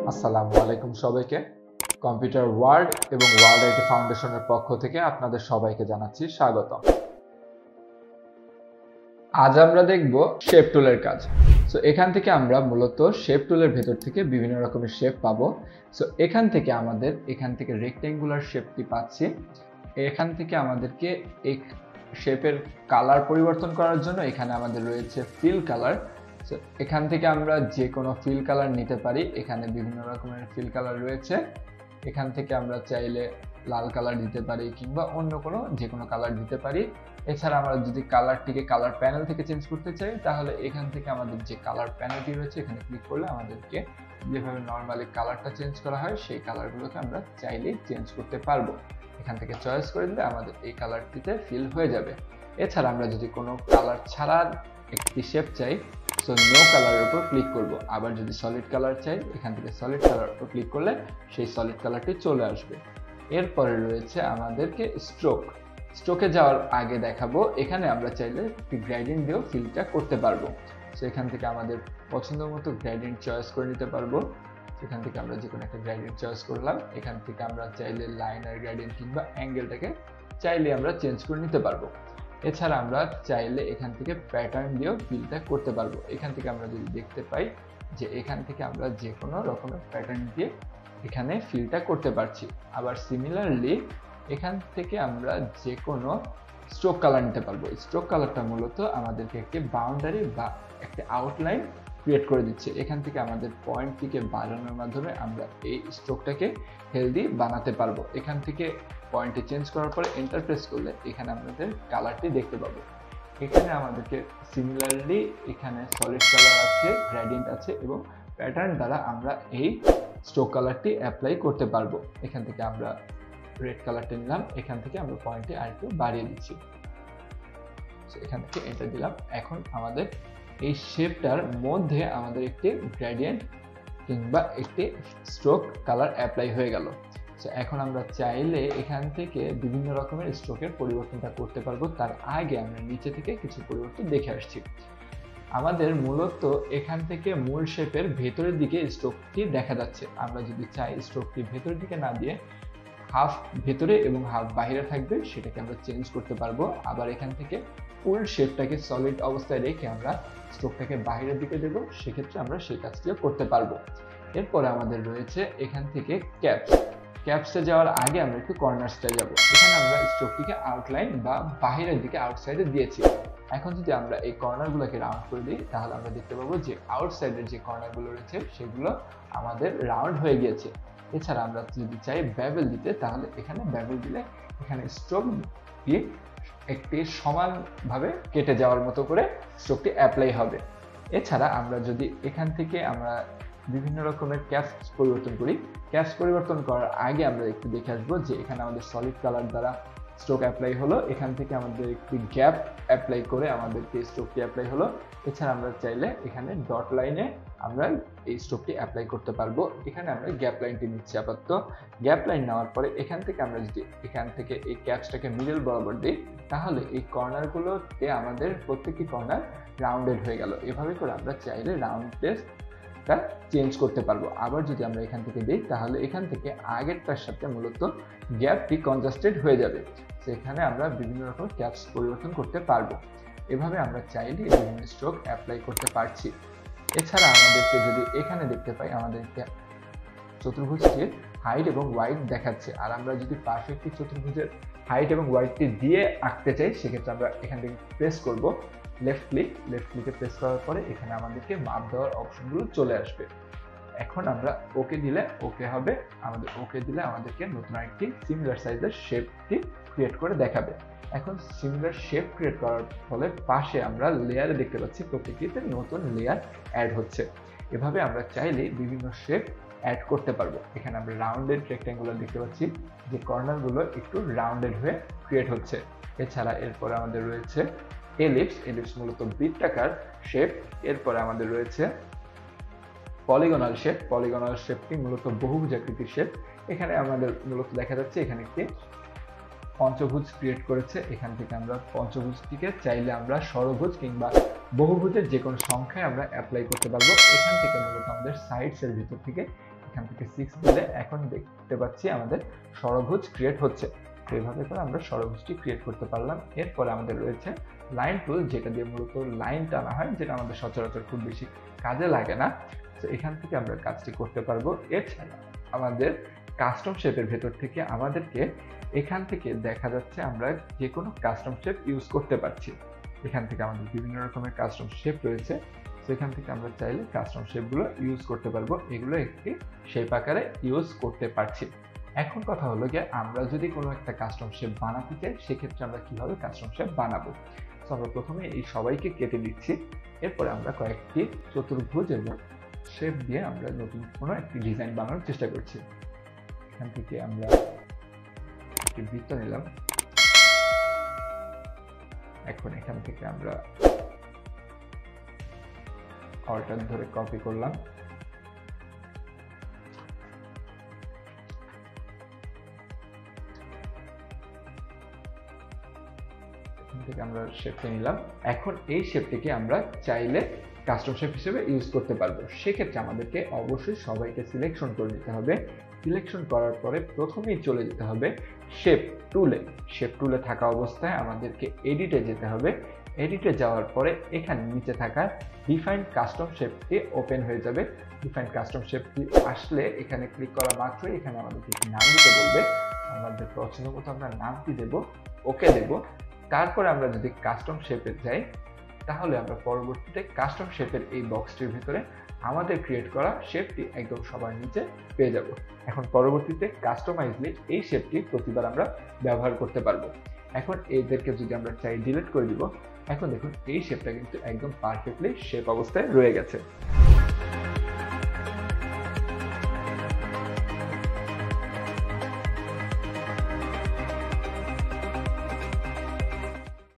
আসসালামু আলাইকুম সবাইকে। কম্পিউটার ওয়ার্ল্ড এবং ওয়ার্ল্ড আইটি ফাউন্ডেশনের পক্ষ থেকে আপনাদের সবাইকে জানাচ্ছি স্বাগতম। আজ আমরা দেখব শেপ টুলের কাজ। সো এখান থেকে আমরা মূলত শেপ টুলের ভেতর থেকে বিভিন্ন রকমের শেপ পাবো। সো এখান থেকে রেক্টেঙ্গুলার শেপটি পাচ্ছি। এখান থেকে আমাদেরকে এই শেপের কালার পরিবর্তন করার জন্য এখানে আমাদের রয়েছে ফিল কালার। সো এখান থেকে আমরা যে কোনো ফিল কালার নিতে পারি। এখানে বিভিন্ন রকমের ফিল কালার রয়েছে। এখান থেকে আমরা চাইলে লাল কালার দিতে পারি কিংবা অন্য যে কোনো কালার দিতে পারি। এছাড়া আমরা যদি কালারটিকে কালার প্যানেল থেকে চেঞ্জ করতে চাই, তাহলে এখান থেকে আমাদের যে কালার প্যানেলটি রয়েছে এখানে ক্লিক করলে আমাদেরকে যেভাবে নর্মালি কালারটা চেঞ্জ করা হয় সেই কালারগুলোকে আমরা চাইলেই চেঞ্জ করতে পারবো। এখান থেকে চয়েস করে দিলে আমাদের এই কালারটিতে ফিল হয়ে যাবে। এছাড়া আমরা যদি কোনো কালার ছাড়া একটি শেপ চাই, সো নো কালারের উপর ক্লিক করব। আবার যদি সলিড কালার চাই, এখান থেকে সলিড কালার উপর ক্লিক করলে সেই সলিড কালারটি চলে আসবে। এরপরে রয়েছে আমাদেরকে স্ট্রোকে যাওয়ার আগে দেখাবো, এখানে আমরা চাইলে একটি গ্রেডিয়েন্ট দিয়েও ফিলটা করতে পারবো। সো এখান থেকে আমাদের পছন্দ মতো গ্রেডিয়েন্ট চয়েস করে নিতে পারবো। এখান থেকে আমরা যে কোনো একটা গ্রেডিয়েন্ট চয়েস করলাম। এখান থেকে আমরা চাইলে লাইনার গ্রেডিয়েন্ট কিংবা অ্যাঙ্গেলটাকে চাইলে আমরা চেঞ্জ করে নিতে পারবো। এছাড়া আমরা চাইলে এখান থেকে প্যাটার্ন দিয়েও ফিলটা করতে পারবো। এখান থেকে আমরা যদি দেখতে পাই যে এখান থেকে আমরা যে কোনো রকমের প্যাটার্ন দিয়ে এখানে ফিলটা করতে পারছি। আবার সিমিলারলি এখান থেকে আমরা যে কোনো স্ট্রোক কালার নিতে পারবো। স্ট্রোক কালারটা মূলত আমাদেরকে একটি বাউন্ডারি বা একটি আউটলাইন ক্রিয়েট করে দিচ্ছে। এখান থেকে আমাদের পয়েন্টটিকে বাড়ানোর মাধ্যমে আমরা এই স্ট্রোকটাকে হেলদি বানাতে পারবো। এখান থেকে পয়েন্টটি চেঞ্জ করার পরে এন্টার প্রেস করলে এখানে আমাদের কালারটি দেখতে পাবো। এখানে আমাদেরকে সিমিলারলি এখানে সলিড কালার আছে, গ্রেডিয়েন্ট আছে এবং প্যাটার্ন দ্বারা আমরা এই স্ট্রোক কালারটি অ্যাপ্লাই করতে পারবো। এখান থেকে আমরা রেড কালারটা নিলাম, এখান থেকে আমরা পয়েন্টটি আরেকটু বাড়িয়ে দিচ্ছি। এখান থেকে এন্টার দিলাম। এখন আমাদের এই শেপটার মধ্যে আমাদের একটি গ্রেডিয়েন্ট কিংবা একটি স্ট্রোক কালার অ্যাপ্লাই হয়ে গেল। সো এখন আমরা চাইলে এখান থেকে বিভিন্ন রকমের স্ট্রোকের পরিবর্তনটা করতে পারবো। তার আগে আমরা নিচে থেকে কিছু পরিবর্তন দেখে আসছি। আমাদের মূলত এখান থেকে মূল শেপের ভেতরের দিকে স্ট্রোকটি দেখা যাচ্ছে। আমরা যদি চাই স্ট্রোকটি ভেতরের দিকে না দিয়ে হাফ ভেতরে এবং হাফ বাইরে থাকবে, সেটাকে আমরা চেঞ্জ করতে পারবো। আবার এখান থেকে ফুল শেপটাকে সলিড অবস্থায় রেখে আমরা স্ট্রোকটাকে বাইরের দিকে দেবো, সেক্ষেত্রে আমরা সেই কাজটিও করতে পারবো। এরপরে আমাদের রয়েছে এখান থেকে ক্যাপসে যাওয়ার আগে আমরা একটু কর্নার্সটায় যাব। এখানে আমরা স্ট্রোকটিকে আউটলাইন বা বাহিরের দিকে আউটসাইডে দিয়েছি। এখন যদি আমরা এই কর্নারগুলোকে রাউন্ড করে দিই, তাহলে আমরা দেখতে পাবো যে আউটসাইডের যে কর্নারগুলো রয়েছে সেগুলো আমাদের রাউন্ড হয়ে গিয়েছে। এছাড়া আমরা যদি চাই বেভেল দিতে, তাহলে এখানে বেভেল দিলে এখানে স্ট্রোক দিয়ে একটি সমানভাবে কেটে যাওয়ার মতো করে স্ট্রোকটি অ্যাপ্লাই হবে। এছাড়া আমরা যদি এখান থেকে আমরা বিভিন্ন রকমের ক্যাপস পরিবর্তন করি, ক্যাপস পরিবর্তন করার আগে আমরা একটু দেখে আসবো যে এখানে আমাদের সলিড কালার দ্বারা স্ট্রোক অ্যাপ্লাই হলো। এখান থেকে আমাদের একটি গ্যাপ অ্যাপ্লাই করে আমাদেরকে স্ট্রোকটি অ্যাপ্লাই হলো। এছাড়া আমরা চাইলে এখানে ডট লাইনে আমরা এই স্ট্রোকটি অ্যাপ্লাই করতে পারবো। এখানে আমরা গ্যাপ লাইনটি নিচ্ছি আপাতত। গ্যাপ লাইন নেওয়ার পরে এখান থেকে আমরা যদি এখান থেকে এই ক্যাপসটাকে মিডল বরাবর দিই, তাহলে এই কর্নারগুলোতে আমাদের প্রত্যেকটি কর্নার রাউন্ডেড হয়ে গেল। এভাবে করে আমরা চাইলে রাউন্ডনেসটা চেঞ্জ করতে পারবো। আবার যদি আমরা এখান থেকে দিই, তাহলে এখান থেকে আগেরটার সাথে মূলত গ্যাপটি কনজাস্টেড হয়ে যাবে। সেখানে আমরা বিভিন্ন রকম ক্যাপস পরিবর্তন করতে পারবো। এভাবে আমরা চাইলে বিভিন্ন স্ট্রোক অ্যাপ্লাই করতে পারছি। এছাড়া আমাদেরকে যদি এখানে দেখতে পাই আমাদেরকে চতুর্ভুজটির হাইট এবং ওয়াইড দেখাচ্ছে। আর আমরা যদি পারফেক্টলি চতুর্ভুজের হাইট এবং ওয়াইডটি দিয়ে আঁকতে চাই, সেক্ষেত্রে আমরা এখান থেকে প্রেস করব লেফট ক্লিকে প্রেস করার পরে এখানে আমাদেরকে মাপ দেওয়ার অপশনগুলো চলে আসবে। এখন আমরা ওকে দিলে ওকে হবে। ওকে দিলে আমাদেরকে নতুন একটি সিমিলার সাইজের শেপটি ক্রিয়েট করে দেখাবে। এখন সিমিলার শেপ ক্রিয়েট করার ফলে পাশে আমরা লেয়ারে দেখতে পাচ্ছি প্রত্যেকটিতে নতুন লেয়ার অ্যাড হচ্ছে। এভাবে আমরা চাইলে বিভিন্ন শেপ অ্যাড করতে পারবো। এখানে আমরা রাউন্ডেড রেক্ট্যাঙ্গুলার দেখতে পাচ্ছি যে কর্নারগুলো একটু রাউন্ডেড হয়ে ক্রিয়েট হচ্ছে। এছাড়া এরপরে আমাদের রয়েছে এলিপস মূলত বৃত্তাকার শেপ। এরপরে আমাদের রয়েছে পলিগনাল শেপটি মূলত বহুভুজ আকৃতির শেপ। এখানে আমাদের মূলত দেখা যাচ্ছে এখানে একটি পঞ্চভুজ ক্রিয়েট করেছে। এখান থেকে আমরা পঞ্চভুজটিকে চাইলে আমরা ষড়ভুজ কিংবা বহুভুজের যে কোনো সংখ্যায় আমরা অ্যাপ্লাই করতে পারবো। এখান থেকে মূলত আমাদের সাইডস এর ভিতর থেকে এখান থেকে 6 দিলে এখন দেখতে পাচ্ছি আমাদের ষড়ভুজ ক্রিয়েট হচ্ছে। তো এইভাবে করে আমরা ষড়ভুজটি ক্রিয়েট করতে পারলাম। এরপরে আমাদের রয়েছে লাইন টুল, যেটা দিয়ে মূলত লাইন টানা হয়, যেটা আমাদের সচরাচর খুব বেশি কাজে লাগে না। তো এখান থেকে আমরা কাজটি করতে পারবো। এছাড়া আমাদের কাস্টম শেপের ভেতর থেকে আমাদেরকে এখান থেকে দেখা যাচ্ছে আমরা যে কোনো কাস্টম শেপ ইউজ করতে পারছি। এখান থেকে আমাদের বিভিন্ন রকমের কাস্টম শেপ রয়েছে, সেখান থেকে আমরা চাইলে কাস্টম শেপগুলো ইউজ করতে পারবো। এগুলো একটি শেপ আকারে ইউজ করতে পারছি। এখন কথা হলো যে আমরা যদি কোনো একটা কাস্টম শেপ বানাতে চাই, সেক্ষেত্রে আমরা কিভাবে কাস্টম শেপ বানাবো। তো আমরা প্রথমে এই সবাইকে কেটে দিচ্ছি। এরপরে আমরা কয়েকটি চতুর্ভুজ এবং শেপ দিয়ে আমরা নতুন কোনো একটি ডিজাইন বানানোর চেষ্টা করছি। এখান থেকে আমরা একটি বৃত্ত নিলাম। এখন এখান থেকে আমরা অল্টার ধরে কপি করলাম। থেকে আমরা শেপটা নিলাম। এখন এই শেপটিকে আমরা চাইলে কাস্টম শেপ হিসেবে ইউজ করতে পারবো। সেক্ষেত্রে আমাদেরকে অবশ্যই সবাইকে সিলেকশন করে নিতে হবে। সিলেকশন করার পরে প্রথমেই চলে যেতে হবে শেপ টুলে। শেপ টুলে থাকা অবস্থায় আমাদেরকে এডিটে যেতে হবে। এডিটে যাওয়ার পরে এখানে নিচে থাকা ডিফাইন কাস্টম শেপটি ওপেন হয়ে যাবে। ডিফাইন কাস্টম শেপটি আসলে এখানে ক্লিক করা মাত্রই এখানে আমাদেরকে একটি নাম দিতে বলবে। আমাদের পছন্দ মতো আমরা নামটি দেব, ওকে দেব। তারপরে আমরা যদি কাস্টম শেপে যাই, তাহলে আমরা পরবর্তীতে কাস্টম শেপের এই বক্সটির ভিতরে আমাদের ক্রিয়েট করা শেপটি একদম সবার নিচে পেয়ে যাব। এখন পরবর্তীতে কাস্টমাইজলি এই শেপটি প্রতিবার আমরা ব্যবহার করতে পারবো। এখন এদেরকে যদি আমরা চাই ডিলিট করে দিব। এখন দেখুন এই শেপটা কিন্তু একদম পারফেক্টলি শেপ অবস্থায় রয়ে গেছে।